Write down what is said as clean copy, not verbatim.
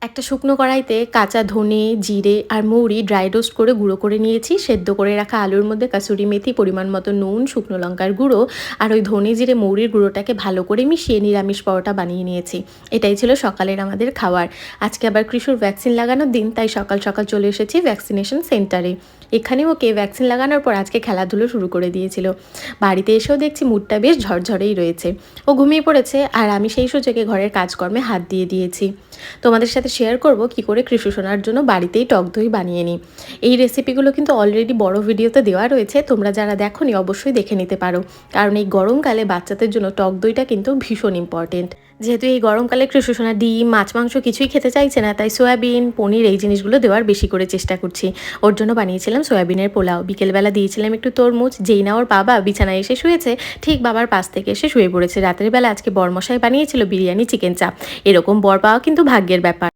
একটা শুকনো কড়াইতে কাঁচা ধনে, জিরে আর মৌরি ড্রাই রোস্ট করে গুঁড়ো করে নিয়েছি। সেদ্ধ করে রাখা আলুর মধ্যে কাসুরি মেথি, পরিমাণ মতো নুন, শুকনো লঙ্কার গুঁড়ো আর ওই ধনে, জিরে, মৌরির গুঁড়োটাকে ভালো করে মিশিয়ে নিরামিষ পরোটা বানিয়ে নিয়েছি। এটাই ছিল সকালের আমাদের খাওয়ার। আজকে আবার কৃষুর ভ্যাকসিন লাগানোর দিন, তাই সকাল সকাল চলে এসেছি ভ্যাকসিনেশন সেন্টারে। এখানে ওকে ভ্যাকসিন লাগানোর পর আজকে খেলাধুলো শুরু করে দিয়েছিল। বাড়িতে এসেও দেখছি মুডটা বেশ ঝরঝরেই রয়েছে। ও ঘুমিয়ে পড়েছে আর আমি সেই সুযোগে ঘরের কাজকর্মে হাত দিয়ে দিয়েছি। তোমাদের সাথে শেয়ার করব কি করে কৃষু সোনার জন্য বাড়িতেই টক দই বানিয়ে নিই। এই রেসিপিগুলো কিন্তু অলরেডি বড় ভিডিওতে দেওয়া রয়েছে, তোমরা যারা দেখোনি অবশ্যই দেখে নিতে পারো। কারণ এই গরমকালে বাচ্চাদের জন্য টক দইটা কিন্তু ভীষণ ইম্পর্টেন্ট। যেহেতু এই গরমকালে কৃষু সোনা ডিম, মাছ, মাংস কিছুই খেতে চাইছে না, তাই সয়াবিন, পনির এই জিনিসগুলো দেওয়ার বেশি করে চেষ্টা করছি। ওর জন্য বানিয়েছিলাম সয়াবিনের পোলাও। বিকেলবেলা দিয়েছিলাম একটু তরমুজ। যেই না ওর বাবা বিছানায় এসে শুয়েছে, ঠিক বাবার পাশ থেকে এসে শুয়ে পড়েছে। রাতের বেলা আজকে বরমশাই বানিয়েছিল বিরিয়ানি, চিকেন চাপ। এরকম বর পাওয়া কিন্তু ভাগ্যের ব্যাপার।